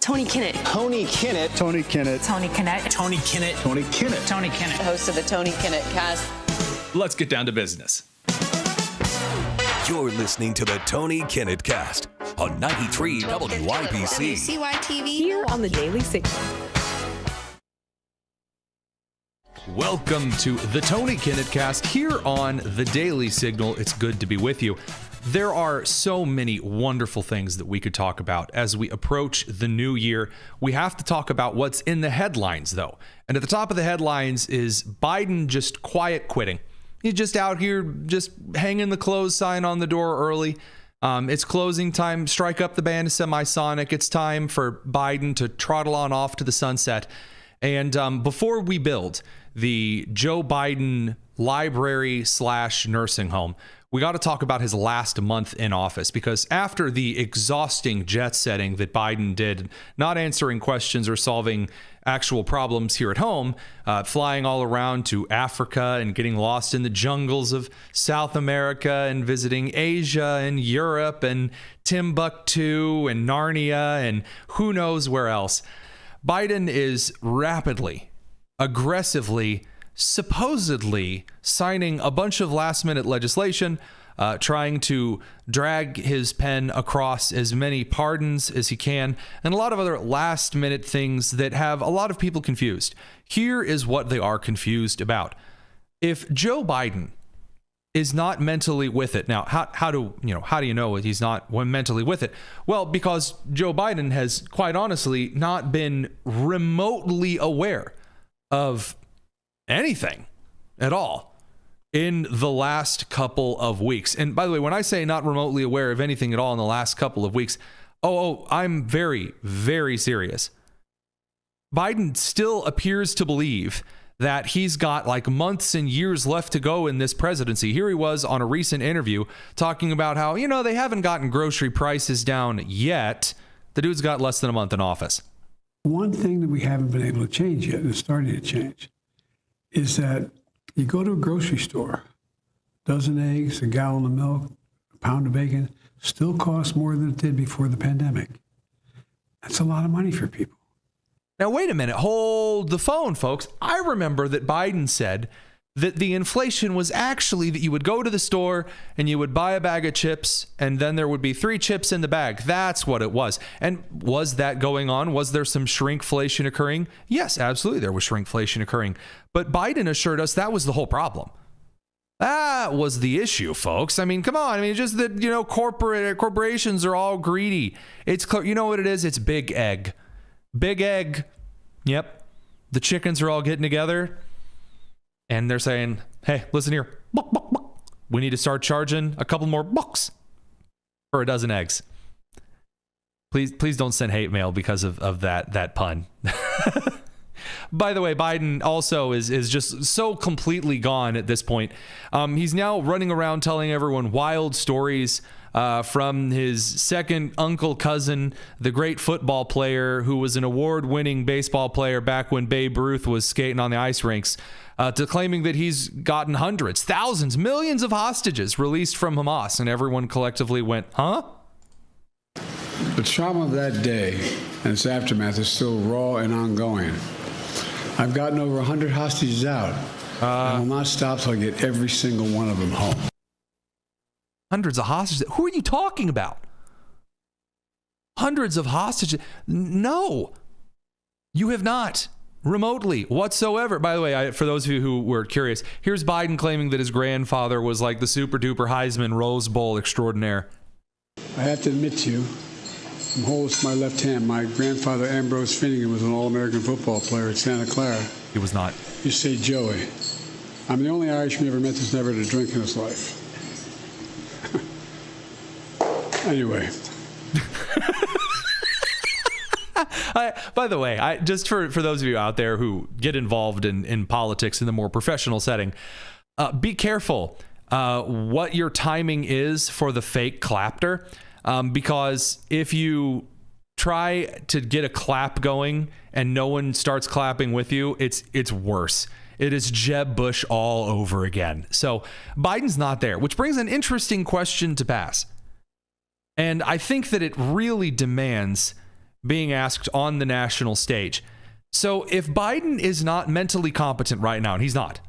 Tony Kinnett. Tony Kinnett. Tony Kinnett. Tony Kinnett. Tony Kinnett. Tony Kinnett. Tony Kinnett. Host of the Tony Kinnett Cast. Let's get down to business. You're listening to the Tony Kinnett Cast on 93 WYPC. CYTV. Here on the Daily Signal. Welcome to the Tony Kinnett Cast here on the Daily Signal. It's good to be with you. There are so many wonderful things that we could talk about as we approach the new year. We have to talk about what's in the headlines, though. And at the top of the headlines is Biden just quiet quitting. He's just out here just hanging the close sign on the door early. It's closing time. Strike up the band of Semisonic. It's time for Biden to trottle on off to the sunset. And before we build the Joe Biden library / nursing home, we got to talk about his last month in office, because after the exhausting jet setting that Biden did, not answering questions or solving actual problems here at home, flying all around to Africa and getting lost in the jungles of South America and visiting Asia and Europe and Timbuktu and Narnia and who knows where else, Biden is rapidly, aggressively, supposedly signing a bunch of last-minute legislation, trying to drag his pen across as many pardons as he can, and a lot of other last-minute things that have a lot of people confused. Here is what they are confused about. If Joe Biden is not mentally with it, now how do you know he's not mentally with it? Well, because Joe Biden has quite honestly not been remotely aware of anything at all in the last couple of weeks. And by the way, when I say not remotely aware of anything at all in the last couple of weeks, I'm very, very serious. Biden still appears to believe that he's got like months and years left to go in this presidency. Here he was on a recent interview talking about how, they haven't gotten grocery prices down yet. The dude's got less than a month in office. One thing that we haven't been able to change yet, and it's starting to change, is that you go to a grocery store, a dozen eggs, a gallon of milk, a pound of bacon, still costs more than it did before the pandemic. That's a lot of money for people. Now, wait a minute. Hold the phone, folks. I remember that Biden said that the inflation was actually that you would go to the store and you would buy a bag of chips and then there would be 3 chips in the bag. That's what it was. And was that going on? Was there some shrinkflation occurring? Yes, absolutely. There was shrinkflation occurring. But Biden assured us that was the whole problem. That was the issue, folks. I mean, come on. I mean, just that, corporations are all greedy. It's clear. You know what it is? It's big egg. Big egg. Yep. The chickens are all getting together. And they're saying, hey, listen here. We need to start charging a couple more bucks for a dozen eggs. Please don't send hate mail because of that pun. By the way, Biden also is just so completely gone at this point. He's now running around telling everyone wild stories from his second uncle cousin, the great football player who was an award-winning baseball player back when Babe Ruth was skating on the ice rinks, to claiming that he's gotten hundreds, thousands, millions of hostages released from Hamas, and everyone collectively went, huh? The trauma of that day and its aftermath is still raw and ongoing. I've gotten over 100 hostages out. I will not stop till I get every single one of them home. Hundreds of hostages? Who are you talking about? Hundreds of hostages? No, you have not. Remotely whatsoever. By the way, for those of you who were curious, here's Biden claiming that his grandfather was like the super duper Heisman Rose Bowl extraordinaire. I have to admit to you, from holding my left hand, my grandfather Ambrose Finnegan was an All-American football player at Santa Clara. He was not. You say Joey. I'm the only Irishman ever met that's never had a drink in his life. Anyway. By the way, just for those of you out there who get involved in politics in the more professional setting, be careful what your timing is for the fake clapter, because if you try to get a clap going and no one starts clapping with you, it's worse. It is Jeb Bush all over again. So Biden's not there, which brings an interesting question to pass. And I think that it really demands being asked on the national stage. So if Biden is not mentally competent right now, and he's not,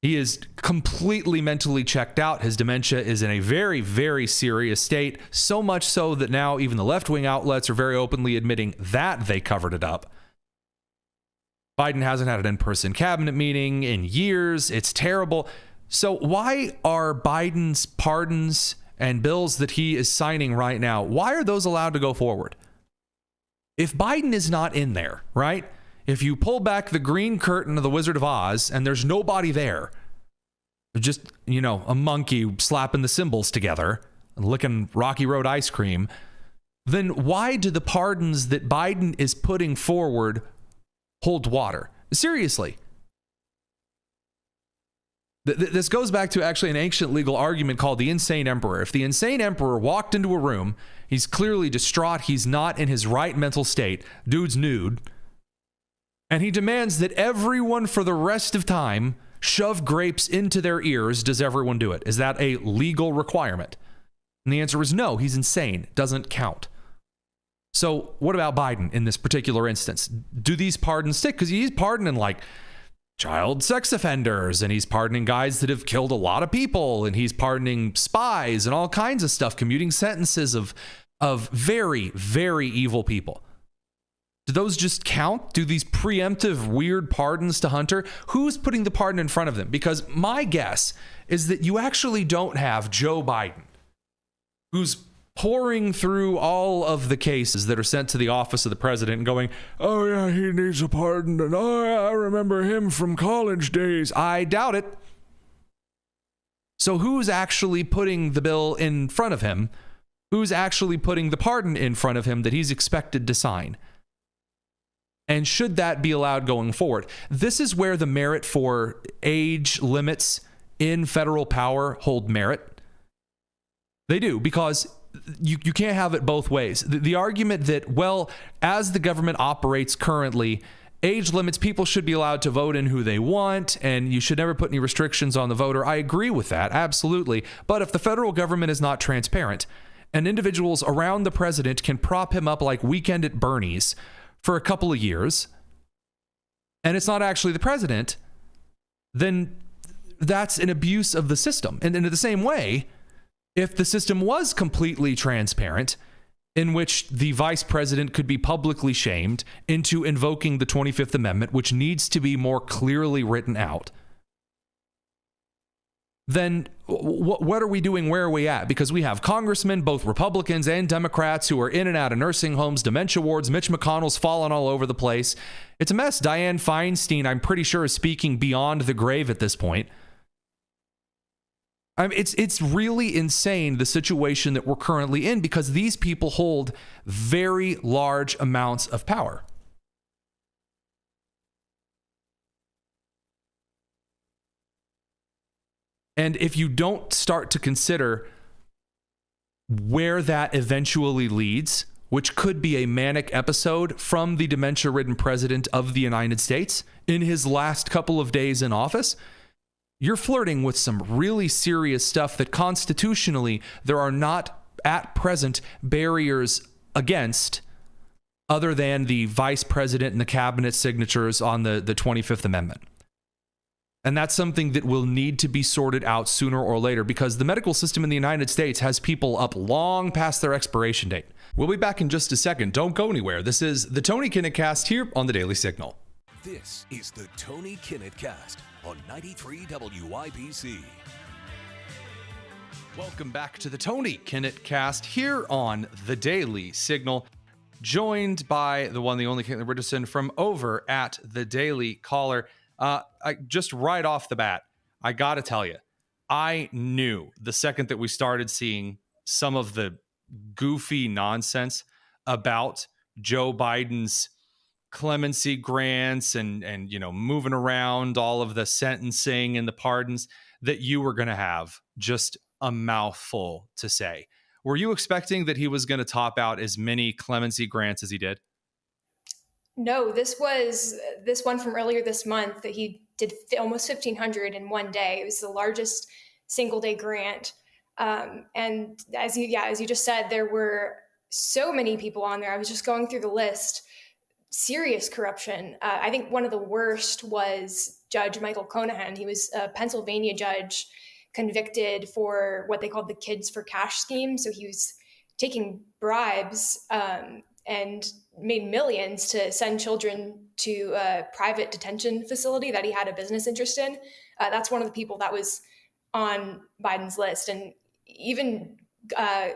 he is completely mentally checked out. His dementia is in a very, very serious state, so much so that now even the left-wing outlets are very openly admitting that they covered it up. Biden hasn't had an in-person cabinet meeting in years. It's terrible. So why are Biden's pardons and bills that he is signing right now, why are those allowed to go forward? If Biden is not in there, right? If you pull back the green curtain of the Wizard of Oz and there's nobody there, just, a monkey slapping the cymbals together and licking Rocky Road ice cream, then why do the pardons that Biden is putting forward hold water? Seriously. This goes back to actually an ancient legal argument called the insane emperor. If the insane emperor walked into a room, he's clearly distraught, he's not in his right mental state, dude's nude, and he demands that everyone for the rest of time shove grapes into their ears, does everyone do it? Is that a legal requirement? And the answer is no, he's insane, doesn't count. So what about Biden in this particular instance? Do these pardons stick? Because he's pardoning child sex offenders, and he's pardoning guys that have killed a lot of people, and he's pardoning spies and all kinds of stuff, commuting sentences of very, very evil people. Do those just count? Do these preemptive weird pardons to Hunter? Who's putting the pardon in front of them? Because my guess is that you actually don't have Joe Biden, who's pouring through all of the cases that are sent to the office of the president and going, oh yeah, he needs a pardon, and oh yeah, I remember him from college days. I doubt it. So who's actually putting the bill in front of him? Who's actually putting the pardon in front of him that he's expected to sign? And should that be allowed going forward? This is where the merit for age limits in federal power hold merit. They do, because you can't have it both ways. The argument that, well, as the government operates currently, age limits, people should be allowed to vote in who they want, and you should never put any restrictions on the voter. I agree with that, absolutely. But if the federal government is not transparent, and individuals around the president can prop him up like Weekend at Bernie's for a couple of years, and it's not actually the president, then that's an abuse of the system. And in the same way, if the system was completely transparent, in which the vice president could be publicly shamed into invoking the 25th Amendment, which needs to be more clearly written out, then what are we doing? Where are we at? Because we have congressmen, both Republicans and Democrats, who are in and out of nursing homes, dementia wards. Mitch McConnell's fallen all over the place. It's a mess. Dianne Feinstein, I'm pretty sure, is speaking beyond the grave at this point. I mean, it's really insane, the situation that we're currently in, because these people hold very large amounts of power. And if you don't start to consider where that eventually leads, which could be a manic episode from the dementia-ridden president of the United States in his last couple of days in office, you're flirting with some really serious stuff that constitutionally there are not at present barriers against, other than the vice president and the cabinet signatures on the 25th Amendment. And that's something that will need to be sorted out sooner or later, because the medical system in the United States has people up long past their expiration date. We'll be back in just a second. Don't go anywhere. This is the Tony Kinnett Cast here on the Daily Signal. This is the Tony Kinnett Cast on 93 WIPC. Welcome back to the Tony Kinnett Cast here on the Daily Signal, joined by the one, the only Caitlin Richardson from over at the Daily Caller. I just right off the bat, I got to tell you, I knew the second that we started seeing some of the goofy nonsense about Joe Biden's clemency grants and moving around all of the sentencing and the pardons, that you were going to have just a mouthful to say. Were you expecting that he was going to top out as many clemency grants as he did? No, this was this one from earlier this month that he did almost 1,500 in one day. It was the largest single day grant. And as you just said, there were so many people on there. I was just going through the list. Serious corruption. I think one of the worst was Judge Michael Conahan. He was a Pennsylvania judge convicted for what they called the Kids for Cash scheme. So he was taking bribes and made millions to send children to a private detention facility that he had a business interest in. That's one of the people that was on Biden's list. And even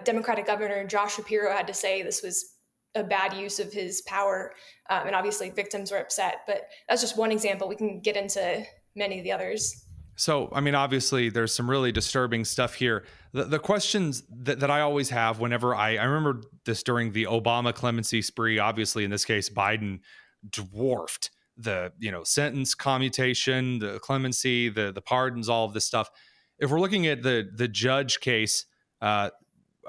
Democratic Governor Josh Shapiro had to say this was a bad use of his power. And obviously victims were upset, but that's just one example. We can get into many of the others. So, I mean, obviously there's some really disturbing stuff here. The questions that I always have whenever I remember this during the Obama clemency spree, obviously in this case, Biden dwarfed the, sentence commutation, the clemency, the pardons, all of this stuff. If we're looking at the judge case, a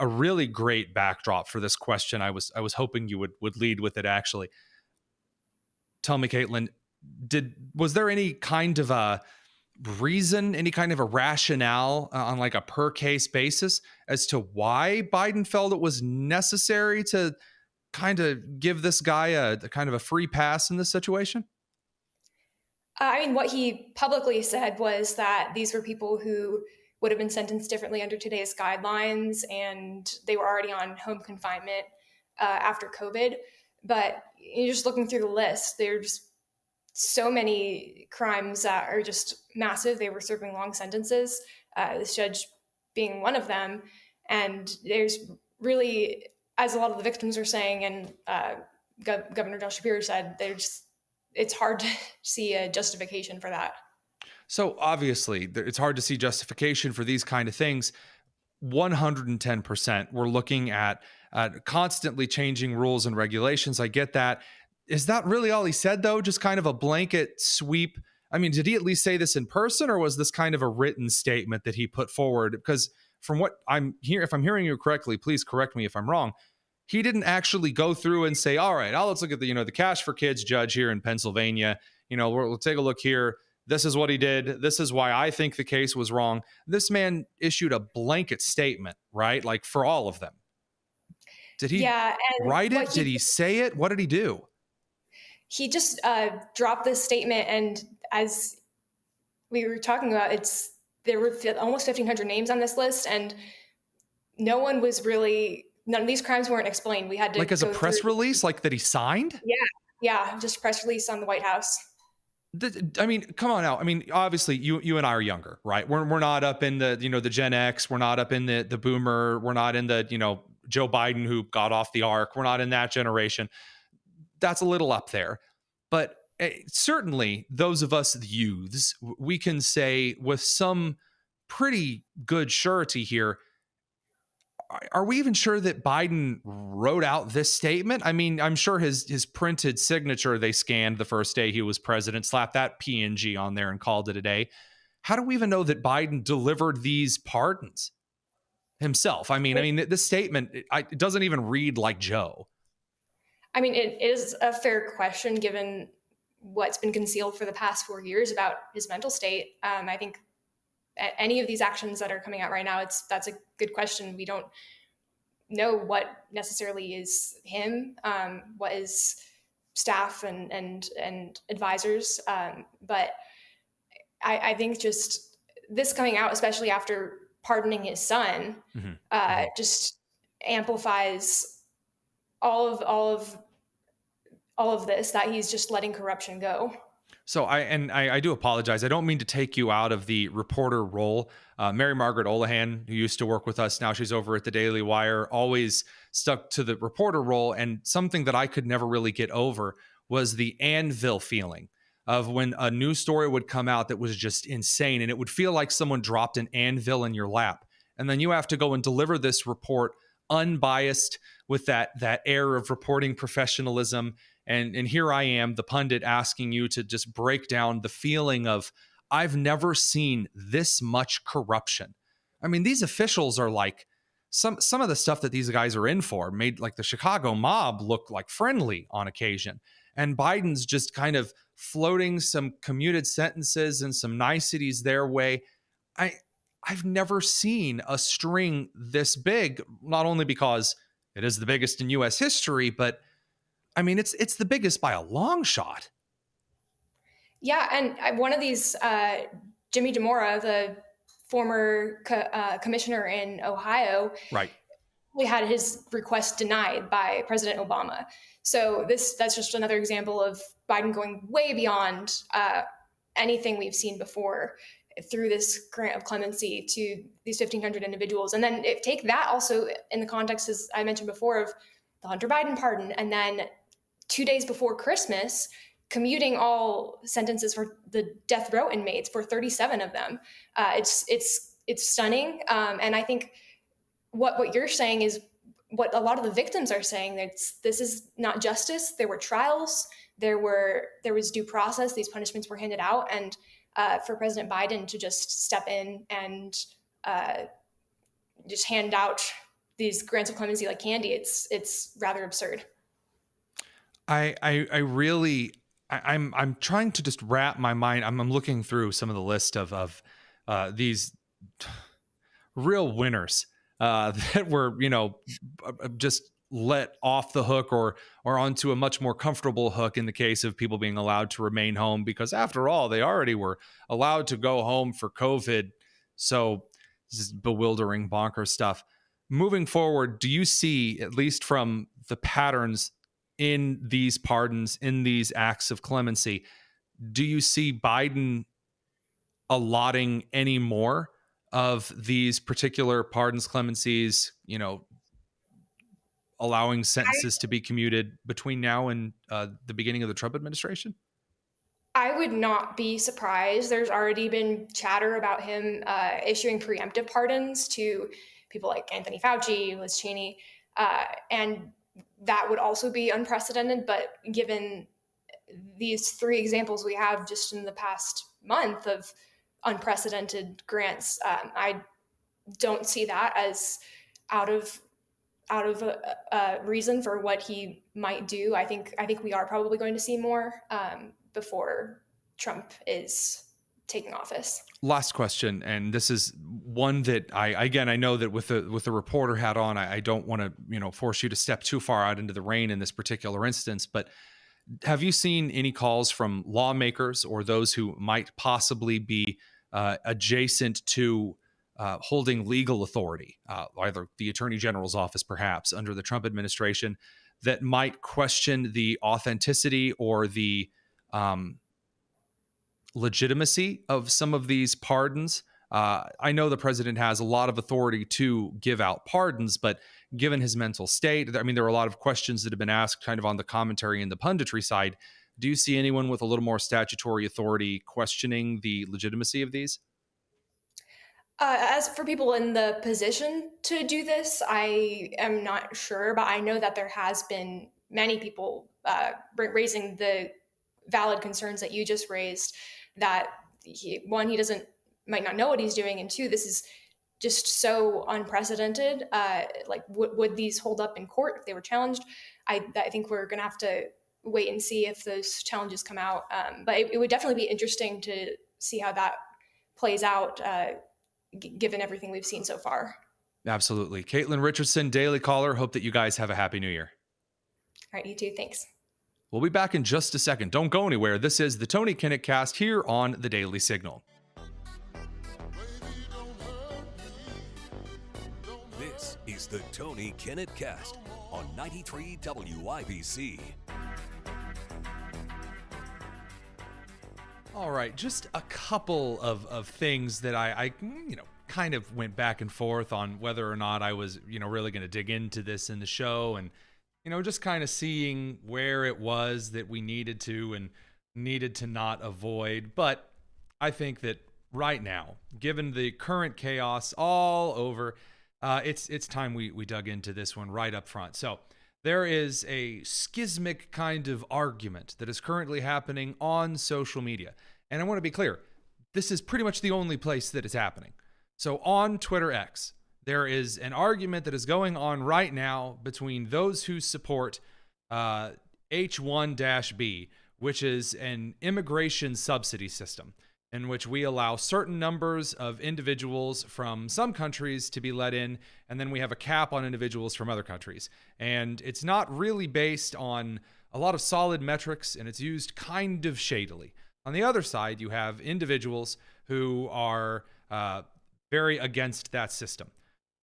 really great backdrop for this question. I was hoping you would lead with it, actually. Tell me, Caitlin, was there any kind of a reason, any kind of a rationale on like a per case basis as to why Biden felt it was necessary to kind of give this guy a kind of a free pass in this situation? I mean, what he publicly said was that these were people who would have been sentenced differently under today's guidelines, and they were already on home confinement after COVID. But you're just looking through the list, there's so many crimes that are just massive. They were serving long sentences, this judge being one of them. And there's really, as a lot of the victims were saying, and Governor Josh Shapiro said, it's hard to see a justification for that. So obviously, it's hard to see justification for these kind of things. 110%. We're looking at constantly changing rules and regulations. I get that. Is that really all he said, though? Just kind of a blanket sweep? I mean, did he at least say this in person, or was this kind of a written statement that he put forward? Because from what I'm here, if I'm hearing you correctly, please correct me if I'm wrong. He didn't actually go through and say, all right, let's look at the Cash for Kids judge here in Pennsylvania. We'll take a look here. This is what he did. This is why I think the case was wrong. This man issued a blanket statement, right? Like for all of them. Did he write it? Did he say it? What did he do? He just dropped this statement. And as we were talking about, there were almost 1,500 names on this list, and none of these crimes weren't explained. We had to as a press release, like that he signed? Yeah, just a press release on the White House. I mean, come on now. I mean, obviously you and I are younger, right? We're not up in the, the Gen X. We're not up in the boomer. We're not in the, Joe Biden who got off the ark. We're not in that generation. That's a little up there. But certainly those of us the youths, we can say with some pretty good surety here, are we even sure that Biden wrote out this statement? I mean, I'm sure his printed signature they scanned the first day he was president, slapped that PNG on there and called it a day. How do we even know that Biden delivered these pardons himself? I mean, this statement, it doesn't even read like Joe. I mean, it is a fair question given what's been concealed for the past 4 years about his mental state. I think any of these actions that are coming out right now, that's a good question. We don't know what necessarily is him, what is staff and advisors. But I think just this coming out, especially after pardoning his son, just amplifies all of this, that he's just letting corruption go. So I do apologize. I don't mean to take you out of the reporter role. Mary Margaret Olahan, who used to work with us, now she's over at the Daily Wire, always stuck to the reporter role. And something that I could never really get over was the anvil feeling of when a news story would come out that was just insane. And it would feel like someone dropped an anvil in your lap. And then you have to go and deliver this report unbiased with that air of reporting professionalism. And here I am, the pundit, asking you to just break down the feeling of, I've never seen this much corruption. I mean, these officials are like, some of the stuff that these guys are in for made like the Chicago mob look like friendly on occasion. And Biden's just kind of floating some commuted sentences and some niceties their way. I've never seen a string this big, not only because It is the biggest in U.S. history, but I mean, it's the biggest by a long shot. Yeah, and one of these, Jimmy DeMora, the former commissioner in Ohio, Right. we had his request denied by President Obama. So that's just another example of Biden going way beyond anything we've seen before through this grant of clemency to these 1,500 individuals. And then take that also in the context, as I mentioned before, of the Hunter Biden pardon, and then 2 days before Christmas, commuting all sentences for the death row inmates, for 37 of them. It's stunning, and I think what you're saying is what a lot of the victims are saying. This is not justice. There were trials. There was due process. These punishments were handed out, and for President Biden to just step in and just hand out these grants of clemency like candy, it's rather absurd. I'm trying to just wrap my mind. I'm looking through some of the list of these real winners that were, just let off the hook or onto a much more comfortable hook in the case of people being allowed to remain home, because after all, they already were allowed to go home for COVID. So this is bewildering, bonkers stuff. Moving forward, do you see, at least from the patterns in these pardons, in these acts of clemency, do you see Biden allotting any more of these particular pardons, clemencies, allowing sentences to be commuted between now and the beginning of the Trump administration? I would not be surprised. There's already been chatter about him issuing preemptive pardons to people like Anthony Fauci, Liz Cheney, and that would also be unprecedented. But given these three examples we have just in the past month of unprecedented grants, I don't see that as out of a reason for what he might do. I think we are probably going to see more before Trump is taking office. Last question, and this is one that I know that with the reporter hat on, I don't want to force you to step too far out into the rain in this particular instance, but have you seen any calls from lawmakers or those who might possibly be adjacent to holding legal authority, either the Attorney General's office perhaps under the Trump administration, that might question the authenticity or the legitimacy of some of these pardons? I know the president has a lot of authority to give out pardons, but given his mental state, I mean, there are a lot of questions that have been asked kind of on the commentary and the punditry side. Do you see anyone with a little more statutory authority questioning the legitimacy of these? As for people in the position to do this, I am not sure, but I know that there has been many people raising the valid concerns that you just raised, that he might not know what he's doing, and two, this is just so unprecedented. Would these hold up in court if they were challenged? I think we're going to have to wait and see if those challenges come out. But it would definitely be interesting to see how that plays out, given everything we've seen so far. Absolutely. Caitlin Richardson, Daily Caller. Hope that you guys have a happy new year. All right, you too. Thanks. We'll be back in just a second. Don't go anywhere. This is the Tony Kinnett Cast here on the Daily Signal. This is the Tony Kinnett Cast on 93 WIBC. All right, just a couple of things that I kind of went back and forth on whether or not I was, really going to dig into this in the show, and, just kind of seeing where it was that we needed to and needed to not avoid. But I think that right now, given the current chaos all over, it's time we dug into this one right up front. So there is a schismic kind of argument that is currently happening on social media. And I want to be clear, this is pretty much the only place that it's happening. So on Twitter X, there is an argument that is going on right now between those who support H1-B, which is an immigration subsidy system. in which we allow certain numbers of individuals from some countries to be let in, and then we have a cap on individuals from other countries. And it's not really based on a lot of solid metrics, and it's used kind of shadily. On the other side, you have individuals who are very against that system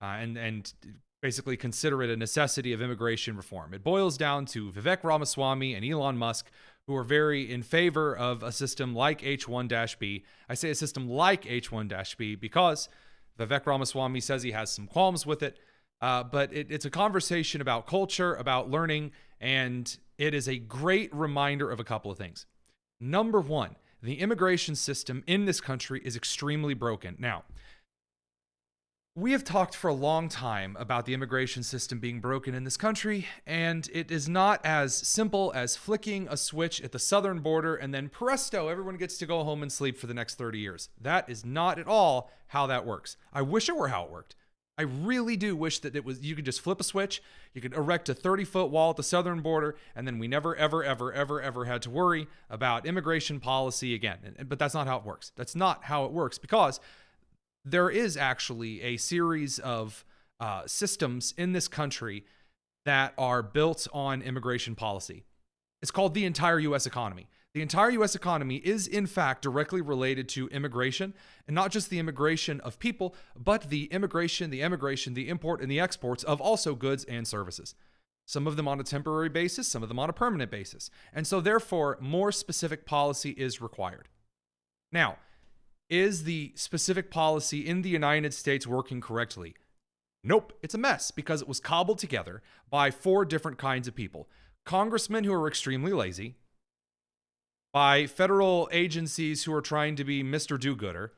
and basically consider it a necessity of immigration reform. It boils down to Vivek Ramaswamy and Elon Musk, who are very in favor of a system like H-1-B. I say a system like H-1-B because Vivek Ramaswamy says he has some qualms with it, but it's a conversation about culture, about learning, and it is a great reminder of a couple of things. Number one, the immigration system in this country is extremely broken. Now, we have talked for a long time about the immigration system being broken in this country, and it is not as simple as flicking a switch at the southern border and then presto, everyone gets to go home and sleep for the next 30 years. That is not at all how that works. I wish it were how it worked. I really do wish that you could just flip a switch, you could erect a 30-foot wall at the southern border, and then we never, ever had to worry about immigration policy again. But that's not how it works. That's not how it works, because there is actually a series of systems in this country that are built on immigration policy. It's called the entire U.S. economy. The entire U.S. economy is, in fact, directly related to immigration, and not just the immigration of people, but the immigration, the emigration, the import, and the exports of also goods and services. Some of them on a temporary basis, some of them on a permanent basis. And so, therefore, more specific policy is required. Now, is the specific policy in the United States working correctly? Nope, it's a mess because it was cobbled together by 4 different kinds of people. Congressmen who are extremely lazy, by federal agencies who are trying to be Mr. Do-Gooder,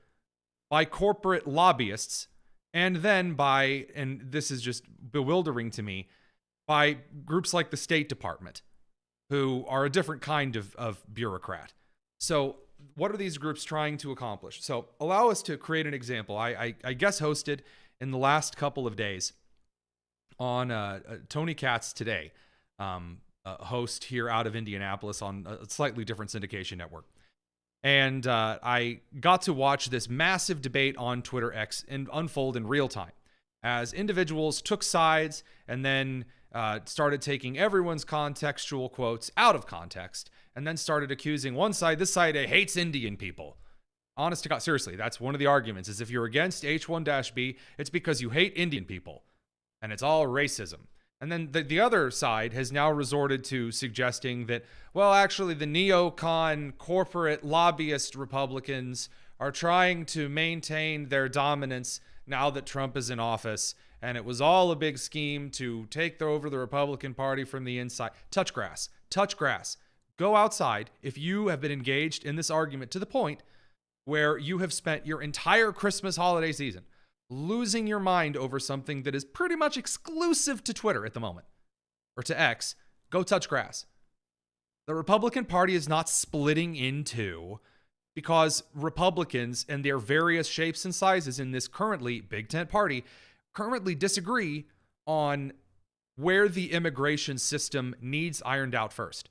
by corporate lobbyists, and then by, and this is just bewildering to me, by groups like the State Department, who are a different kind of bureaucrat. So what are these groups trying to accomplish? So allow us to create an example. I guest hosted in the last couple of days on Tony Katz Today, host here out of Indianapolis on a slightly different syndication network. And I got to watch this massive debate on Twitter X unfold in real time as individuals took sides and then started taking everyone's contextual quotes out of context and then started accusing one side, this side hates Indian people. Honest to God, seriously, that's one of the arguments, is if you're against H-1-B, it's because you hate Indian people. And it's all racism. And then the other side has now resorted to suggesting that, well, actually the neocon corporate lobbyist Republicans are trying to maintain their dominance now that Trump is in office. And it was all a big scheme to take over the Republican Party from the inside. Touch grass. Touch grass. Go outside if you have been engaged in this argument to the point where you have spent your entire Christmas holiday season losing your mind over something that is pretty much exclusive to Twitter at the moment, or to X. Go touch grass. The Republican Party is not splitting in two because Republicans and their various shapes and sizes in this currently Big Tent party currently disagree on where the immigration system needs ironed out first.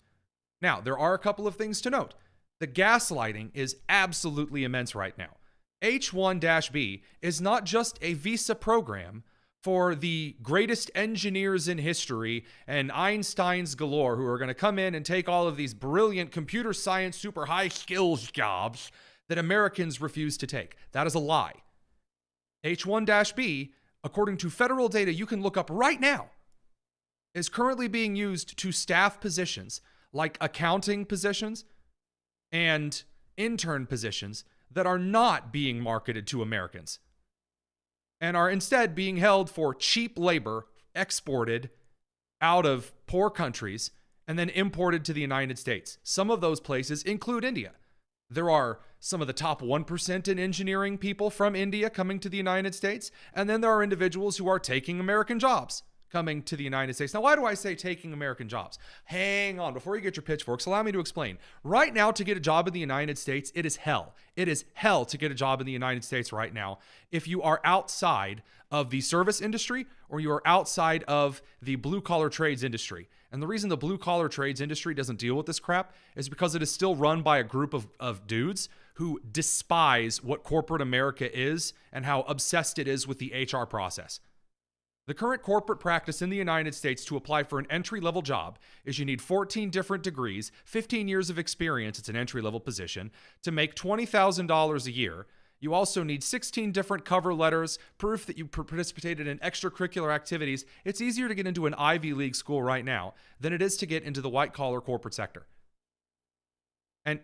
Now, there are a couple of things to note. The gaslighting is absolutely immense right now. H-1-B is not just a visa program for the greatest engineers in history and Einsteins galore who are going to come in and take all of these brilliant computer science, super high skills jobs that Americans refuse to take. That is a lie. H-1-B, according to federal data you can look up right now, is currently being used to staff positions like accounting positions and intern positions that are not being marketed to Americans and are instead being held for cheap labor exported out of poor countries and then imported to the United States. Some of those places include India. There are some of the top 1% in engineering people from India coming to the United States, and then there are individuals who are taking American jobs coming to the United States. Now, why do I say taking American jobs? Hang on, before you get your pitchforks, allow me to explain. Right now, to get a job in the United States, it is hell. It is hell to get a job in the United States right now if you are outside of the service industry or you are outside of the blue-collar trades industry. And the reason the blue-collar trades industry doesn't deal with this crap is because it is still run by a group of dudes who despise what corporate America is and how obsessed it is with the HR process. The current corporate practice in the United States to apply for an entry-level job is you need 14 different degrees, 15 years of experience, it's an entry-level position, to make $20,000 a year. You also need 16 different cover letters, proof that you participated in extracurricular activities. It's easier to get into an Ivy League school right now than it is to get into the white-collar corporate sector. And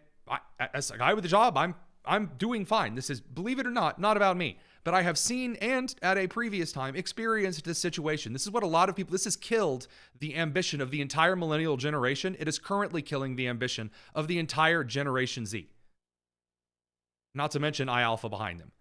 as a guy with a job, I'm doing fine. This is, believe it or not about me. But I have seen and at a previous time experienced this situation. This is what a lot of people, this has killed the ambition of the entire millennial generation. It is currently killing the ambition of the entire Generation Z. Not to mention I Alpha behind them.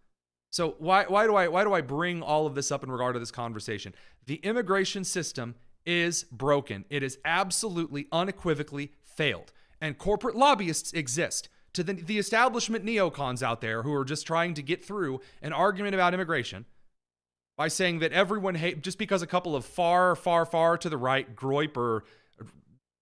So why do I bring all of this up in regard to this conversation? The immigration system is broken. It is absolutely unequivocally failed. And corporate lobbyists exist. To the establishment neocons out there who are just trying to get through an argument about immigration by saying that everyone just because a couple of far to the right groyp or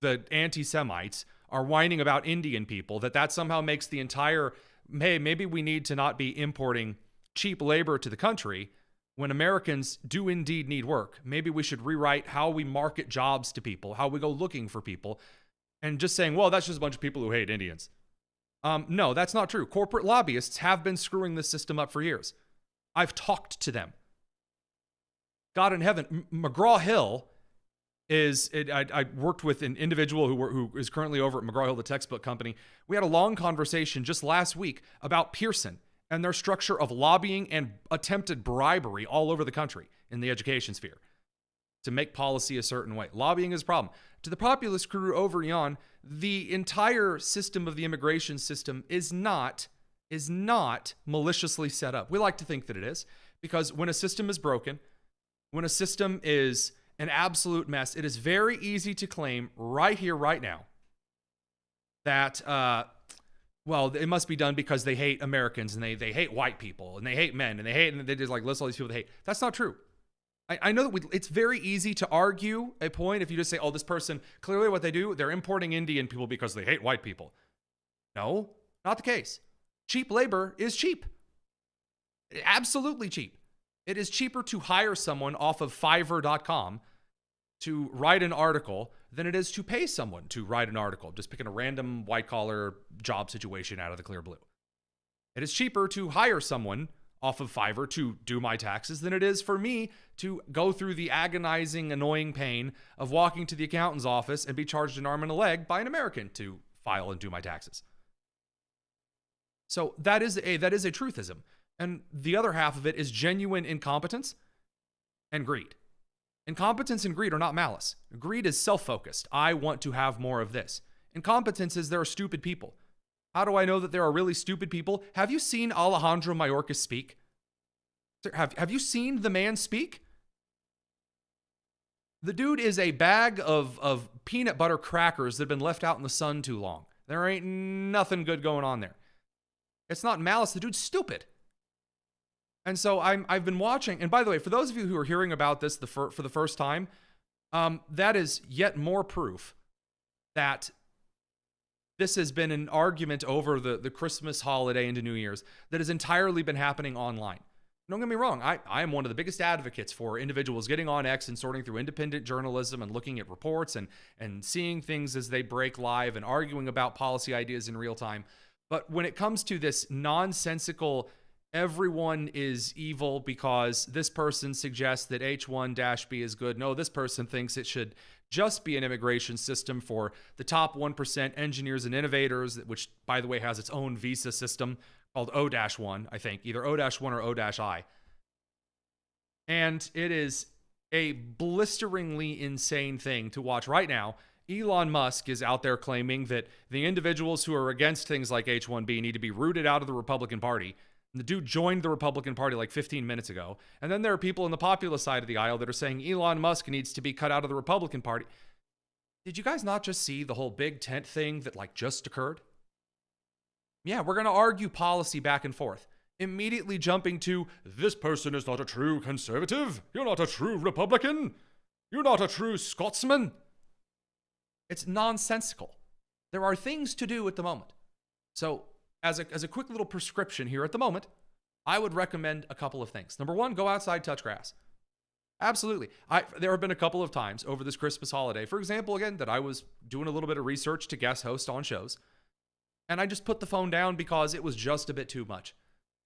the anti-Semites are whining about Indian people, that somehow makes the entire, hey, maybe we need to not be importing cheap labor to the country when Americans do indeed need work. Maybe we should rewrite how we market jobs to people, how we go looking for people, and just saying, well, that's just a bunch of people who hate Indians. No, that's not true. Corporate lobbyists have been screwing this system up for years. I've talked to them. God in heaven, McGraw-Hill I worked with an individual who is currently over at McGraw-Hill, the textbook company. We had a long conversation just last week about Pearson and their structure of lobbying and attempted bribery all over the country in the education sphere to make policy a certain way. Lobbying is a problem. To the populist crew over yon, the entire system of the immigration system is not maliciously set up. We like to think that it is, because when a system is broken, when a system is an absolute mess, it is very easy to claim right here, right now, that, well, it must be done because they hate Americans and they hate white people and they hate men and they just like list all these people they hate. That's not true. I know that it's very easy to argue a point if you just say, oh, this person, clearly what they do, they're importing Indian people because they hate white people. No, not the case. Cheap labor is cheap. Absolutely cheap. It is cheaper to hire someone off of Fiverr.com to write an article than it is to pay someone to write an article, just picking a random white-collar job situation out of the clear blue. It is cheaper to hire someone off of Fiverr to do my taxes than it is for me to go through the agonizing, annoying pain of walking to the accountant's office and be charged an arm and a leg by an American to file and do my taxes. So that is a truthism. And the other half of it is genuine incompetence and greed. Incompetence and greed are not malice. Greed is self-focused. I want to have more of this. Incompetence is there are stupid people. How do I know that there are really stupid people? Have you seen Alejandro Mayorkas speak? Have you seen the man speak? The dude is a bag of peanut butter crackers that have been left out in the sun too long. There ain't nothing good going on there. It's not malice. The dude's stupid. And so I've been watching. And by the way, for those of you who are hearing about this for the first time, that is yet more proof that this has been an argument over the Christmas holiday into New Year's that has entirely been happening online. Don't get me wrong. I am one of the biggest advocates for individuals getting on X and sorting through independent journalism and looking at reports and seeing things as they break live and arguing about policy ideas in real time. But when it comes to this nonsensical, everyone is evil because this person suggests that H1-B is good. No, this person thinks it should just be an immigration system for the top 1% engineers and innovators, which, by the way, has its own visa system called O-1, I think, either O-1 or O-I. And it is a blisteringly insane thing to watch right now. Elon Musk is out there claiming that the individuals who are against things like H-1B need to be rooted out of the Republican Party. And the dude joined the Republican Party like 15 minutes ago. And then there are people on the populist side of the aisle that are saying Elon Musk needs to be cut out of the Republican Party. Did you guys not just see the whole big tent thing that like just occurred? Yeah, we're going to argue policy back and forth. Immediately jumping to, this person is not a true conservative. You're not a true Republican. You're not a true Scotsman. It's nonsensical. There are things to do at the moment. So as a quick little prescription here at the moment, I would recommend a couple of things. Number one, go outside, touch grass. Absolutely. There have been a couple of times over this Christmas holiday, for example, again, that I was doing a little bit of research to guest host on shows. And I just put the phone down because it was just a bit too much.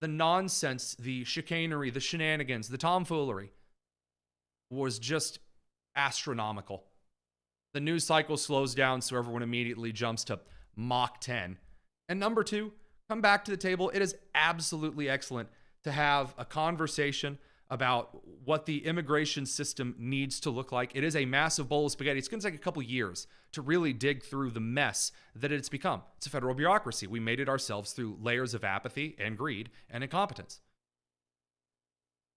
The nonsense, the chicanery, the shenanigans, the tomfoolery was just astronomical. The news cycle slows down, so everyone immediately jumps to Mach 10. And number two, come back to the table. It is absolutely excellent to have a conversation about what the immigration system needs to look like. It is a massive bowl of spaghetti. It's going to take a couple years to really dig through the mess that it's become. It's a federal bureaucracy. We made it ourselves through layers of apathy and greed and incompetence.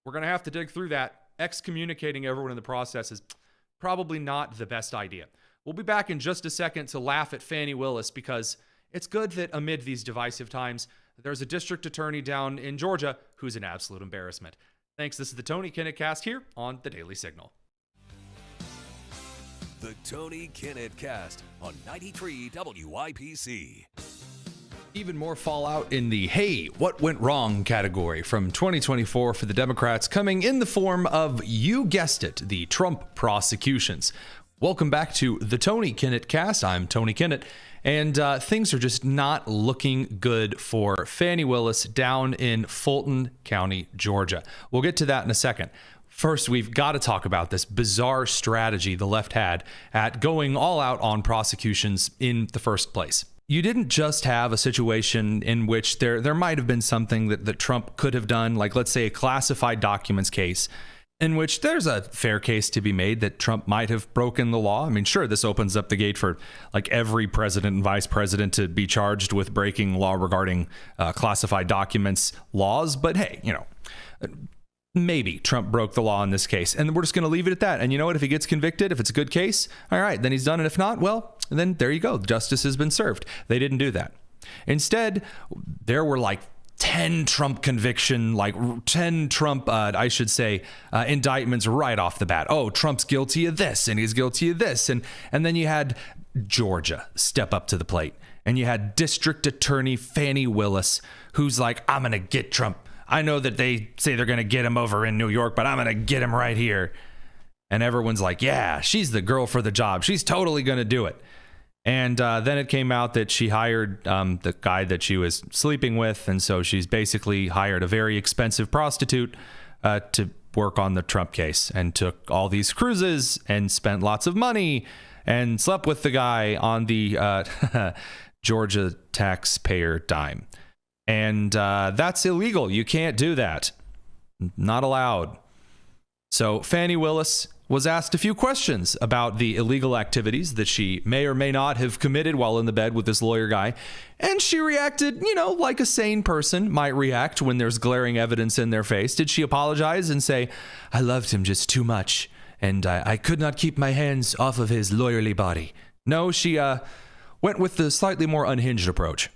We're going to have to dig through that. Excommunicating everyone in the process is probably not the best idea. We'll be back in just a second to laugh at Fani Willis because it's good that amid these divisive times, there's a district attorney down in Georgia who's an absolute embarrassment. Thanks. This is the Tony Kinnett Cast here on the Daily Signal. The Tony Kinnett Cast on 93 WIPC. Even more fallout in the hey, what went wrong category from 2024 for the Democrats, coming in the form of, you guessed it, the Trump prosecutions. Welcome back to the Tony Kinnett Cast. I'm Tony Kinnett, and things are just not looking good for Fani Willis down in Fulton County, Georgia. We'll get to that in a second. First, we've got to talk about this bizarre strategy the left had at going all out on prosecutions in the first place. You didn't just have a situation in which there might have been something that Trump could have done, like let's say a classified documents case, in which there's a fair case to be made that Trump might have broken the law. I mean, sure, this opens up the gate for like every president and vice president to be charged with breaking law regarding classified documents laws. But hey, maybe Trump broke the law in this case, and we're just going to leave it at that. And you know what? If he gets convicted, if it's a good case, all right, then he's done it. If not, well, then there you go. Justice has been served. They didn't do that. Instead, there were like 10 Trump conviction, like 10 Trump, indictments right off the bat. Oh, Trump's guilty of this and he's guilty of this. And then you had Georgia step up to the plate, and you had District Attorney Fani Willis, who's like, I'm going to get Trump. I know that they say they're going to get him over in New York, but I'm going to get him right here. And everyone's like, yeah, she's the girl for the job. She's totally going to do it. And then it came out that she hired the guy that she was sleeping with. And so she's basically hired a very expensive prostitute to work on the Trump case, and took all these cruises and spent lots of money and slept with the guy on the Georgia taxpayer dime. And that's illegal. You can't do that. Not allowed. So Fani Willis was asked a few questions about the illegal activities that she may or may not have committed while in the bed with this lawyer guy. And she reacted, like a sane person might react when there's glaring evidence in their face. Did she apologize and say, I loved him just too much, and I could not keep my hands off of his lawyerly body? No, she went with the slightly more unhinged approach.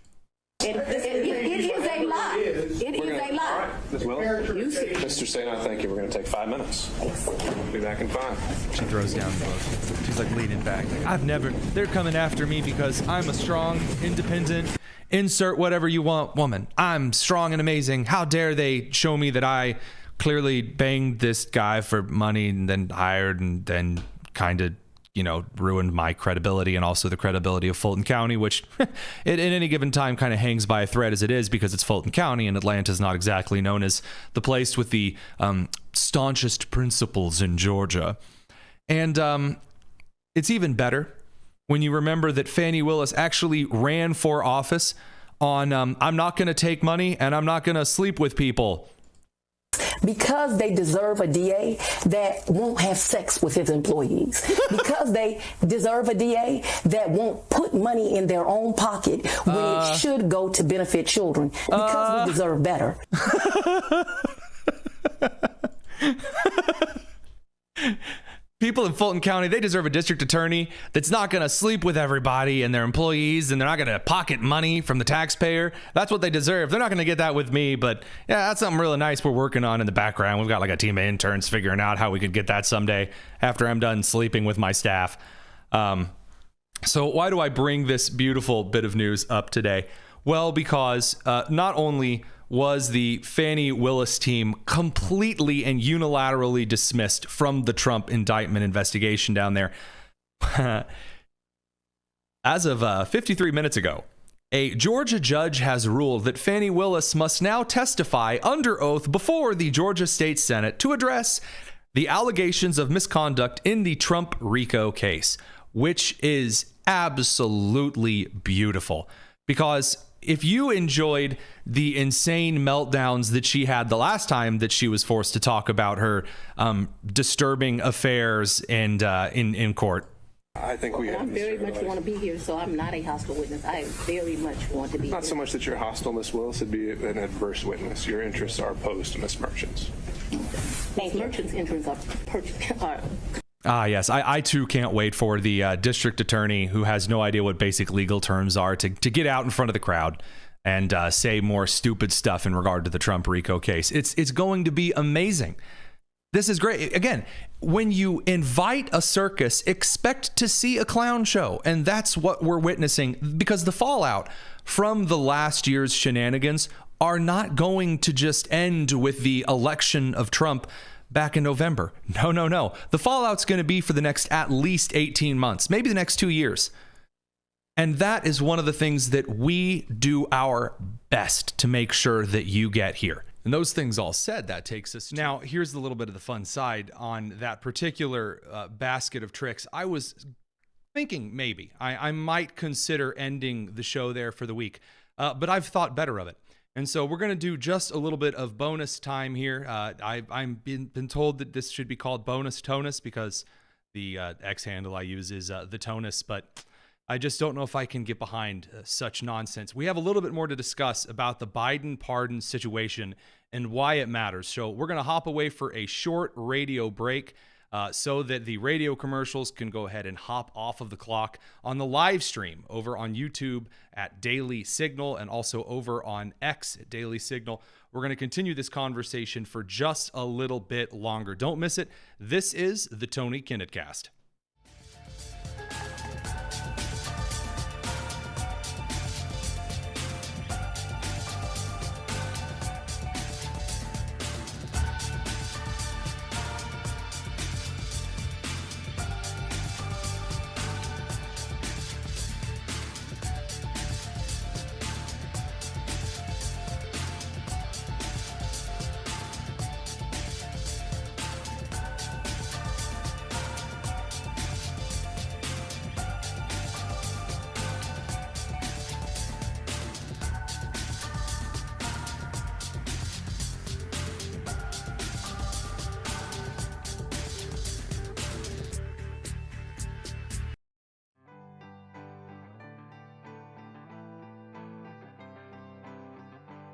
It is a lie. It is a lie. Well, Mr. Sena, thank you. We're going to take 5 minutes. We'll be back in 5. She throws down the book. She's like leaning back. They're coming after me because I'm a strong, independent, insert whatever you want woman. I'm strong and amazing. How dare they show me that I clearly banged this guy for money and then hired and then kind of, ruined my credibility and also the credibility of Fulton County, which at any given time kind of hangs by a thread as it is, because it's Fulton County and Atlanta is not exactly known as the place with the staunchest principles in Georgia. And it's even better when you remember that Fani Willis actually ran for office on I'm not going to take money and I'm not going to sleep with people. because they deserve a DA that won't have sex with his employees, because they deserve a DA that won't put money in their own pocket when it should go to benefit children, because we deserve better. People in Fulton County, they deserve a district attorney that's not going to sleep with everybody and their employees, and they're not going to pocket money from the taxpayer. That's what they deserve. They're not going to get that with me, but yeah, that's something really nice we're working on in the background. We've got like a team of interns figuring out how we could get that someday after I'm done sleeping with my staff. So why do I bring this beautiful bit of news up today? Well, because not only was the Fani Willis team completely and unilaterally dismissed from the Trump indictment investigation down there. As of 53 minutes ago, a Georgia judge has ruled that Fani Willis must now testify under oath before the Georgia State Senate to address the allegations of misconduct in the Trump RICO case, which is absolutely beautiful. Because if you enjoyed the insane meltdowns that she had the last time that she was forced to talk about her disturbing affairs and in court, I think we I very much want to be here, so I'm not a hostile witness. I very much want to be Not here. so much that you're hostile, Miss Willis, it'd be an adverse witness. Your interests are opposed to Miss Merchant's. Miss Merchant's interests are yes, I too can't wait for the district attorney who has no idea what basic legal terms are to get out in front of the crowd and say more stupid stuff in regard to the Trump RICO case. It's going to be amazing. This is great. Again, when you invite a circus, expect to see a clown show. And that's what we're witnessing, because the fallout from the last year's shenanigans are not going to just end with the election of Trump back in November. No. The fallout's going to be for the next at least 18 months, maybe the next 2 years. And that is one of the things that we do our best to make sure that you get here. And those things all said, that takes us now, here's a little bit of the fun side on that particular basket of tricks. I was thinking maybe I might consider ending the show there for the week, but I've thought better of it. And so we're going to do just a little bit of bonus time here. I've been told that this should be called Bonus Tonus because the X handle I use is the Tonus, but I just don't know if I can get behind such nonsense. We have a little bit more to discuss about the Biden pardon situation and why it matters. So we're going to hop away for a short radio break so that the radio commercials can go ahead and hop off of the clock on the live stream over on YouTube at Daily Signal and also over on X at Daily Signal. We're going to continue this conversation for just a little bit longer. Don't miss it. This is the Tony Kinnett Cast.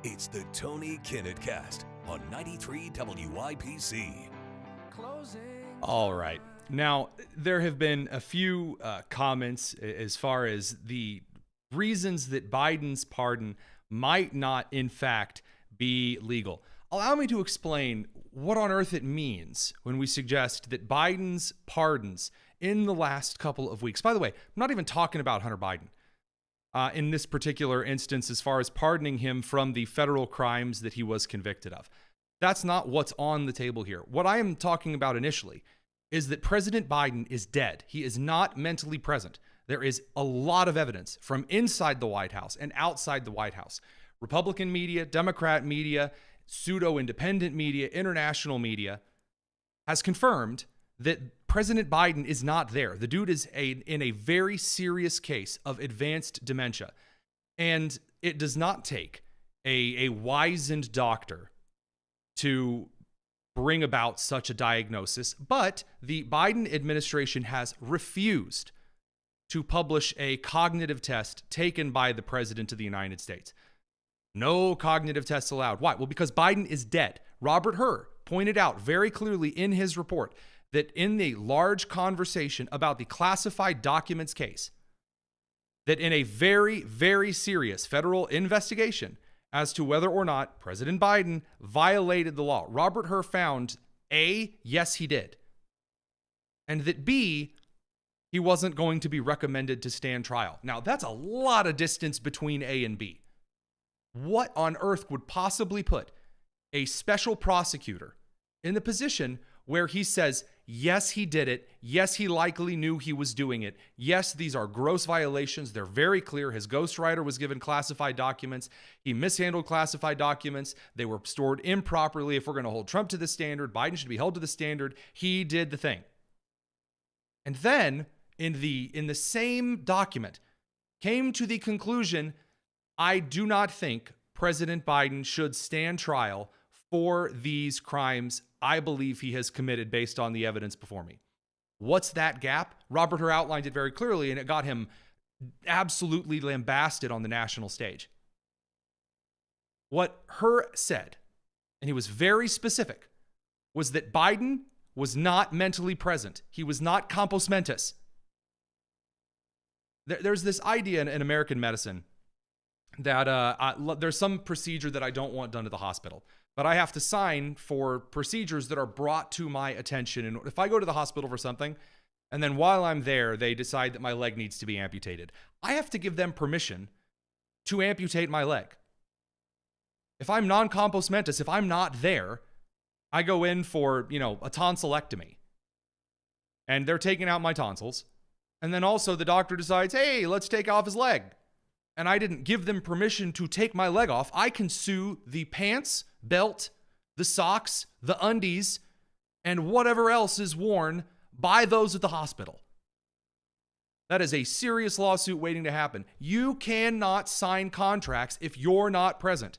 It's the Tony Kinnett Cast on 93 WIPC. All right. Now, there have been a few comments as far as the reasons that Biden's pardon might not, in fact, be legal. Allow me to explain what on earth it means when we suggest that Biden's pardons in the last couple of weeks. By the way, I'm not even talking about Hunter Biden. In this particular instance, as far as pardoning him from the federal crimes that he was convicted of. That's not what's on the table here. What I am talking about initially is that President Biden is dead. He is not mentally present. There is a lot of evidence from inside the White House and outside the White House. Republican media, Democrat media, pseudo-independent media, international media has confirmed that President Biden is not there. The dude is in a very serious case of advanced dementia. And it does not take a wizened doctor to bring about such a diagnosis, but the Biden administration has refused to publish a cognitive test taken by the President of the United States. No cognitive tests allowed. Why? Well, because Biden is dead. Robert Hur pointed out very clearly in his report that in the large conversation about the classified documents case, that in a very, very serious federal investigation as to whether or not President Biden violated the law, Robert Hur found A, yes, he did, and that B, he wasn't going to be recommended to stand trial. Now, that's a lot of distance between A and B. What on earth would possibly put a special prosecutor in the position where he says, yes, he did it. Yes, he likely knew he was doing it. Yes, these are gross violations. They're very clear. His ghostwriter was given classified documents. He mishandled classified documents. They were stored improperly. If we're going to hold Trump to the standard, Biden should be held to the standard. He did the thing. And then in the same document came to the conclusion, I do not think President Biden should stand trial for these crimes I believe he has committed based on the evidence before me. What's that gap? Robert Hur outlined it very clearly, and it got him absolutely lambasted on the national stage. What Hur said, and he was very specific, was that Biden was not mentally present. He was not compos mentis. There's this idea in American medicine that there's some procedure that I don't want done at the hospital, but I have to sign for procedures that are brought to my attention. And if I go to the hospital for something, and then while I'm there, they decide that my leg needs to be amputated, I have to give them permission to amputate my leg. If I'm non-compos mentis, if I'm not there, I go in for, a tonsillectomy, and they're taking out my tonsils. And then also the doctor decides, hey, let's take off his leg. And I didn't give them permission to take my leg off. I can sue the pants, belt, the socks, the undies, and whatever else is worn by those at the hospital. That is a serious lawsuit waiting to happen. You cannot sign contracts if you're not present.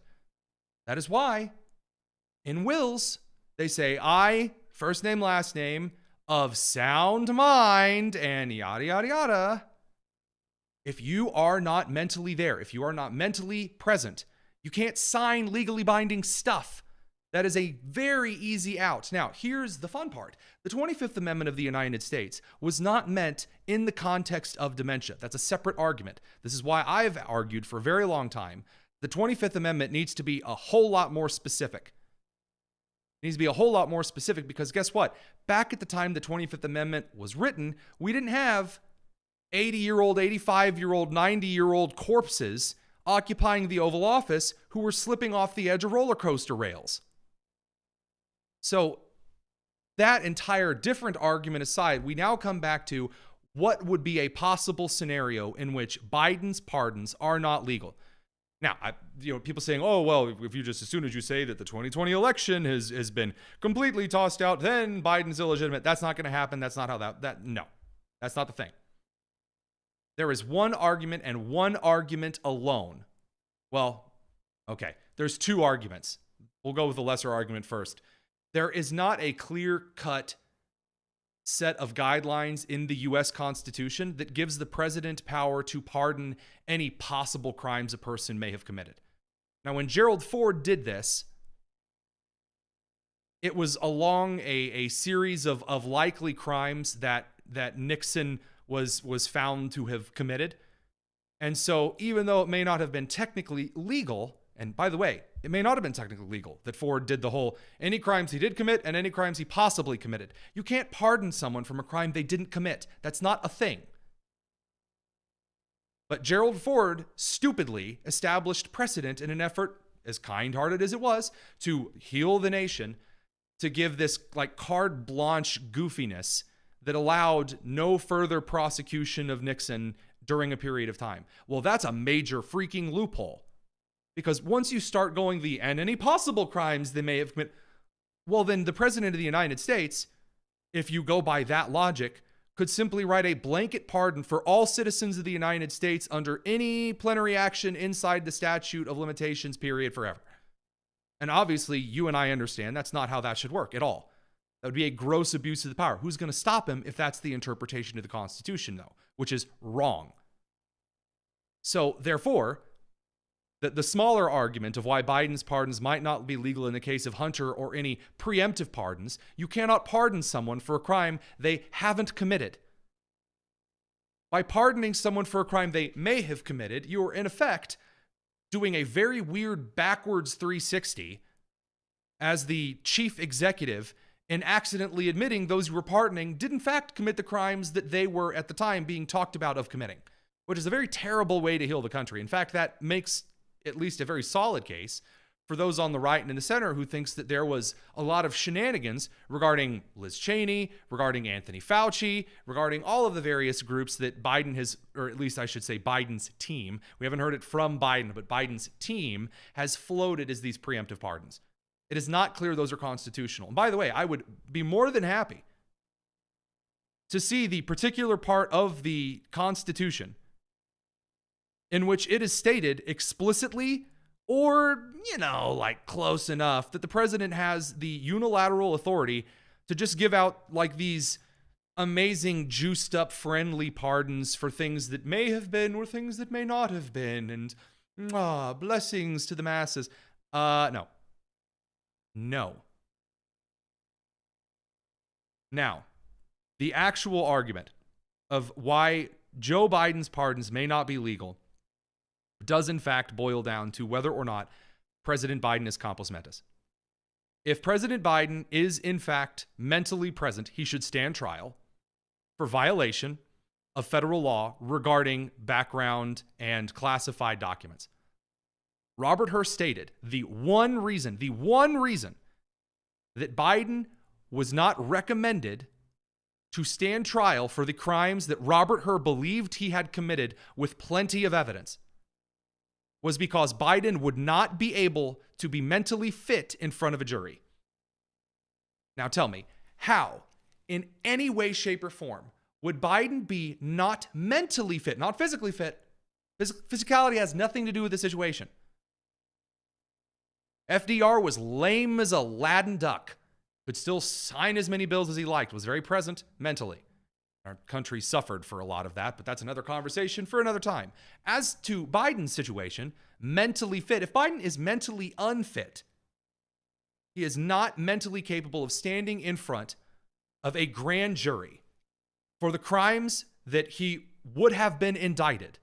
That is why in wills, they say, I, first name, last name, of sound mind, and yada, yada, yada. If you are not mentally there, if you are not mentally present, you can't sign legally binding stuff. That is a very easy out. Now, here's the fun part. The 25th Amendment of the United States was not meant in the context of dementia. That's a separate argument. This is why I've argued for a very long time. The 25th Amendment needs to be a whole lot more specific. It needs to be a whole lot more specific because guess what? Back at the time the 25th Amendment was written, we didn't have 80-year-old, 85-year-old, 90-year-old corpses occupying the Oval Office who were slipping off the edge of roller coaster rails. So that entire different argument aside, we now come back to what would be a possible scenario in which Biden's pardons are not legal. Now, people saying, oh, well, if you just, as soon as you say that the 2020 election has been completely tossed out, then Biden's illegitimate. That's not going to happen. That's not how no, that's not the thing. There is one argument and one argument alone. Well, okay, there's two arguments. We'll go with the lesser argument first. There is not a clear-cut set of guidelines in the U.S. Constitution that gives the president power to pardon any possible crimes a person may have committed. Now, when Gerald Ford did this, it was along a series of likely crimes that Nixon was found to have committed. And so even though it may not have been technically legal, and by the way, it may not have been technically legal that Ford did the whole any crimes he did commit and any crimes he possibly committed. You can't pardon someone from a crime they didn't commit. That's not a thing. But Gerald Ford stupidly established precedent in an effort, as kind-hearted as it was, to heal the nation, to give this like carte blanche goofiness that allowed no further prosecution of Nixon during a period of time. Well, that's a major freaking loophole. Because once you start going and any possible crimes they may have committed, well, then the president of the United States, if you go by that logic, could simply write a blanket pardon for all citizens of the United States under any plenary action inside the statute of limitations period forever. And obviously, you and I understand that's not how that should work at all. That would be a gross abuse of the power. Who's going to stop him if that's the interpretation of the Constitution, though, which is wrong. So, therefore, the smaller argument of why Biden's pardons might not be legal in the case of Hunter or any preemptive pardons, you cannot pardon someone for a crime they haven't committed. By pardoning someone for a crime they may have committed, you are in effect doing a very weird backwards 360 as the chief executive and accidentally admitting those you were pardoning did in fact commit the crimes that they were at the time being talked about of committing, which is a very terrible way to heal the country. In fact, that makes at least a very solid case for those on the right and in the center who thinks that there was a lot of shenanigans regarding Liz Cheney, regarding Anthony Fauci, regarding all of the various groups that Biden has, or at least I should say Biden's team, we haven't heard it from Biden, but Biden's team has floated as these preemptive pardons. It is not clear those are constitutional. And by the way, I would be more than happy to see the particular part of the Constitution in which it is stated explicitly or, like close enough that the president has the unilateral authority to just give out like these amazing juiced up friendly pardons for things that may have been or things that may not have been. And blessings to the masses. No. Now, the actual argument of why Joe Biden's pardons may not be legal does in fact boil down to whether or not President Biden is compos mentis. If President Biden is in fact mentally present, he should stand trial for violation of federal law regarding background and classified documents. Robert Hur stated the one reason that Biden was not recommended to stand trial for the crimes that Robert Hur believed he had committed with plenty of evidence was because Biden would not be able to be mentally fit in front of a jury. Now tell me, how, in any way, shape, or form, would Biden be not mentally fit, not physically fit? Physicality has nothing to do with the situation. FDR was lame as a Aladdin duck, could still sign as many bills as he liked, was very present mentally. Our country suffered for a lot of that, but that's another conversation for another time. As to Biden's situation, mentally fit, if Biden is mentally unfit, he is not mentally capable of standing in front of a grand jury for the crimes that he would have been indicted,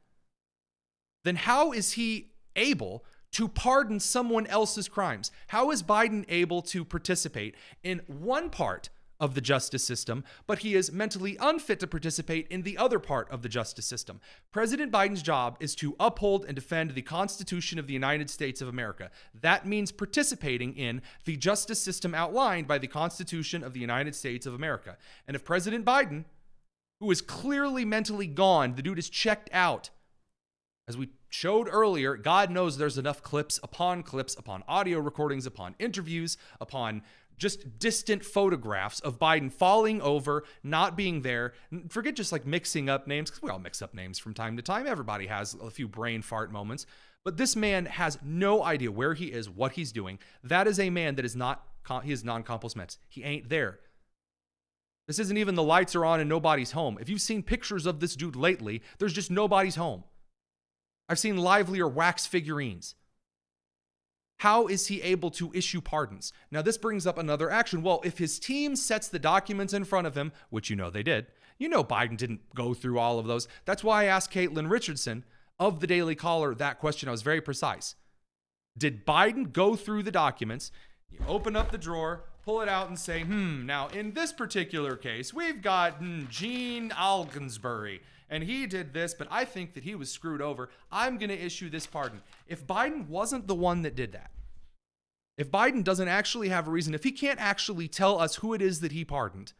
then how is he able to pardon someone else's crimes? How is Biden able to participate in one part of the justice system, but he is mentally unfit to participate in the other part of the justice system? President Biden's job is to uphold and defend the Constitution of the United States of America. That means participating in the justice system outlined by the Constitution of the United States of America. And if President Biden, who is clearly mentally gone, the dude is checked out, as we showed earlier, God knows there's enough clips upon audio recordings, upon interviews, upon just distant photographs of Biden falling over, not being there. Forget just like mixing up names, because we all mix up names from time to time. Everybody has a few brain fart moments. But this man has no idea where he is, what he's doing. That is a man that is he is non-compos mentis. He ain't there. This isn't even the lights are on and nobody's home. If you've seen pictures of this dude lately, there's just nobody's home. I've seen livelier wax figurines. How is he able to issue pardons? Now, this brings up another action. Well, if his team sets the documents in front of him, which you know they did, you know Biden didn't go through all of those. That's why I asked Caitlin Richardson of the Daily Caller that question. I was very precise. Did Biden go through the documents? You open up the drawer, pull it out and say, now in this particular case, we've got Gene Algensbury, and he did this, but I think that he was screwed over. I'm going to issue this pardon. If Biden wasn't the one that did that, if Biden doesn't actually have a reason, if he can't actually tell us who it is that he pardoned,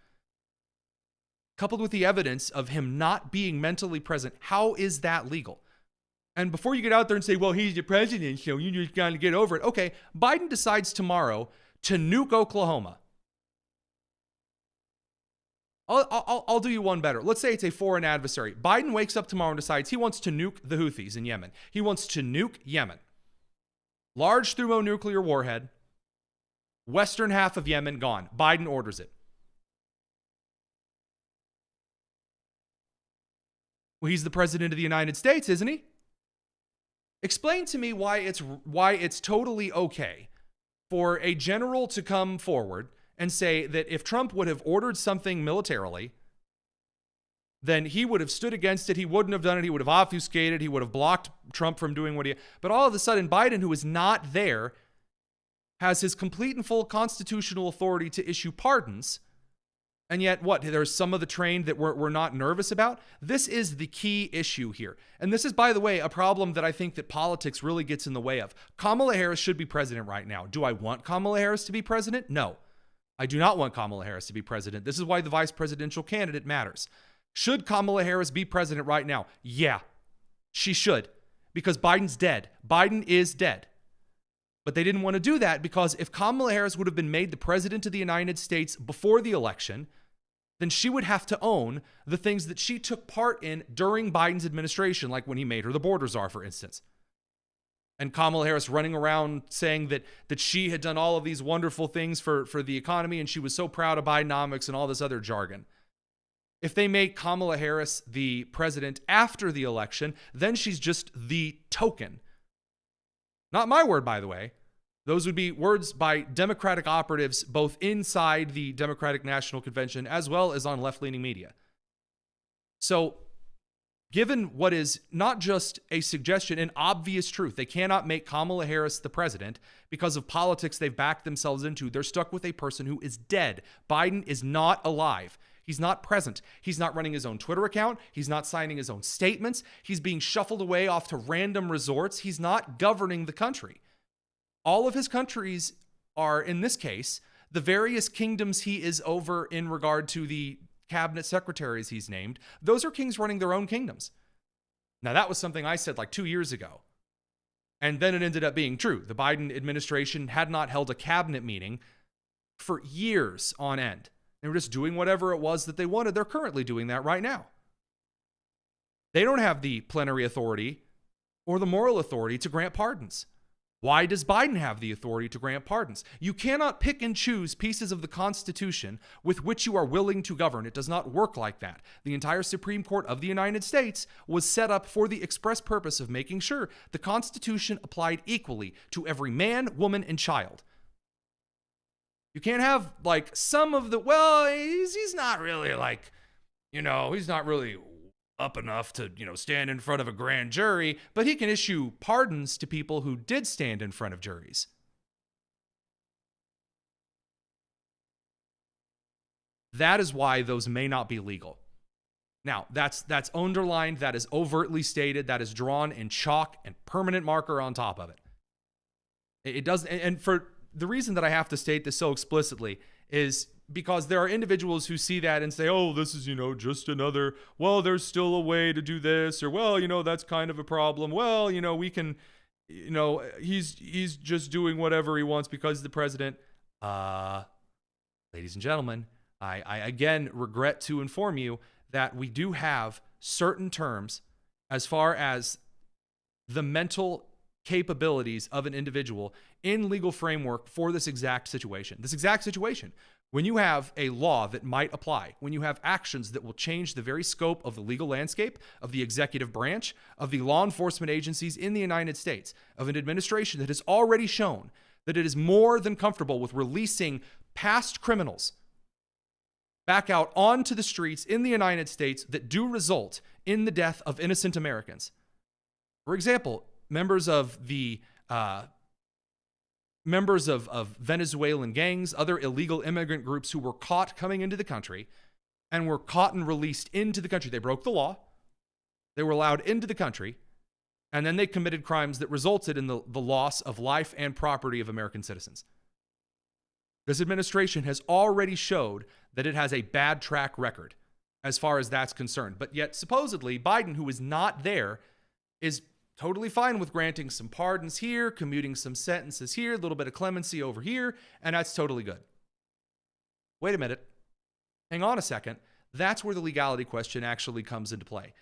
coupled with the evidence of him not being mentally present, how is that legal? And before you get out there and say, well, he's the president, so you just got to get over it. Okay, Biden decides tomorrow to nuke Oklahoma. I'll do you one better. Let's say it's a foreign adversary. Biden wakes up tomorrow and decides he wants to nuke the Houthis in Yemen. He wants to nuke Yemen. Large thermonuclear warhead, Western half of Yemen gone. Biden orders it. Well, he's the president of the United States, isn't he? Explain to me why it's totally okay for a general to come forward and say that if Trump would have ordered something militarily, then he would have stood against it. He wouldn't have done it. He would have obfuscated. He would have blocked Trump from doing what he... But all of a sudden, Biden, who is not there, has his complete and full constitutional authority to issue pardons. And yet, what? There's some of the train that we're not nervous about? This is the key issue here. And this is, by the way, a problem that I think that politics really gets in the way of. Kamala Harris should be president right now. Do I want Kamala Harris to be president? No. I do not want Kamala Harris to be president. This is why the vice presidential candidate matters. Should Kamala Harris be president right now? Yeah, she should. Because Biden's dead. Biden is dead. But they didn't want to do that because if Kamala Harris would have been made the president of the United States before the election, then she would have to own the things that she took part in during Biden's administration, like when he made her the border czar, for instance. And Kamala Harris running around saying that she had done all of these wonderful things for the economy and she was so proud of Bidenomics and all this other jargon. If they make Kamala Harris the president after the election, then she's just the token. Not my word, by the way. Those would be words by Democratic operatives, both inside the Democratic National Convention as well as on left-leaning media. So, given what is not just a suggestion, an obvious truth, they cannot make Kamala Harris the president because of politics they've backed themselves into. They're stuck with a person who is dead. Biden is not alive. He's not present. He's not running his own Twitter account. He's not signing his own statements. He's being shuffled away off to random resorts. He's not governing the country. All of his countries are, in this case, the various kingdoms he is over in regard to the cabinet secretaries he's named. Those are kings running their own kingdoms. Now, that was something I said like 2 years ago. And then it ended up being true. The Biden administration had not held a cabinet meeting for years on end. They were just doing whatever it was that they wanted. They're currently doing that right now. They don't have the plenary authority or the moral authority to grant pardons. Why does Biden have the authority to grant pardons? You cannot pick and choose pieces of the Constitution with which you are willing to govern. It does not work like that. The entire Supreme Court of the United States was set up for the express purpose of making sure the Constitution applied equally to every man, woman, and child. You can't have like some of the, well, he's not really like, he's not really up enough to, stand in front of a grand jury, but he can issue pardons to people who did stand in front of juries. That is why those may not be legal. Now, that's underlined, that is overtly stated, that is drawn in chalk and permanent marker on top of it. It does, and for the reason that I have to state this so explicitly is because there are individuals who see that and say, oh, this is, just another, well, there's still a way to do this, or, well, that's kind of a problem. Well, we can, he's just doing whatever he wants because he's the president. Ladies and gentlemen, I again regret to inform you that we do have certain terms as far as the mental capabilities of an individual in legal framework for this exact situation. When you have a law that might apply, when you have actions that will change the very scope of the legal landscape, of the executive branch, of the law enforcement agencies in the United States, of an administration that has already shown that it is more than comfortable with releasing past criminals back out onto the streets in the United States that do result in the death of innocent Americans. For example, members of Venezuelan gangs, other illegal immigrant groups who were caught coming into the country and were caught and released into the country. They broke the law. They were allowed into the country. And then they committed crimes that resulted in the loss of life and property of American citizens. This administration has already showed that it has a bad track record as far as that's concerned. But yet, supposedly, Biden, who is not there, is totally fine with granting some pardons here, commuting some sentences here, a little bit of clemency over here, and that's totally good. Wait a minute. Hang on a second. That's where the legality question actually comes into play.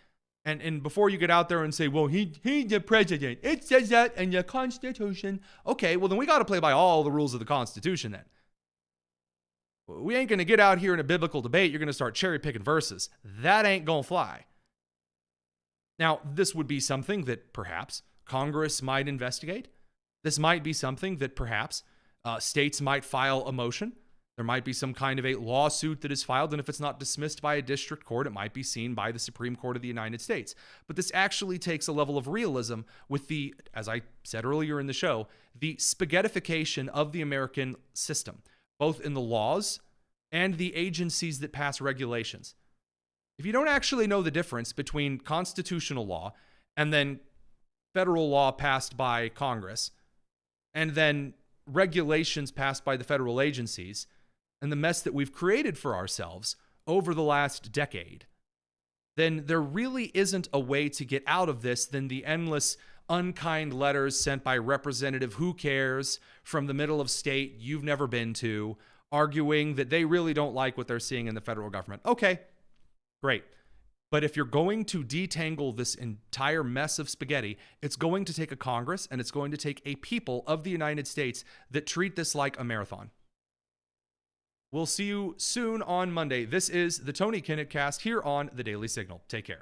And before you get out there and say, well, he's the president, it says that in the Constitution. Okay, well, then we got to play by all the rules of the Constitution then. We ain't going to get out here in a biblical debate. You're going to start cherry picking verses. That ain't going to fly. Now, this would be something that perhaps Congress might investigate. This might be something that perhaps states might file a motion. There might be some kind of a lawsuit that is filed, and if it's not dismissed by a district court, it might be seen by the Supreme Court of the United States. But this actually takes a level of realism with the, as I said earlier in the show, the spaghettification of the American system, both in the laws and the agencies that pass regulations. If you don't actually know the difference between constitutional law and then federal law passed by Congress, and then regulations passed by the federal agencies, and the mess that we've created for ourselves over the last decade, then there really isn't a way to get out of this than the endless unkind letters sent by Representative Who Cares from the middle of state you've never been to, arguing that they really don't like what they're seeing in the federal government. Okay, great. But if you're going to detangle this entire mess of spaghetti, it's going to take a Congress and it's going to take a people of the United States that treat this like a marathon. We'll see you soon on Monday. This is the Tony Kinnett Cast here on The Daily Signal. Take care.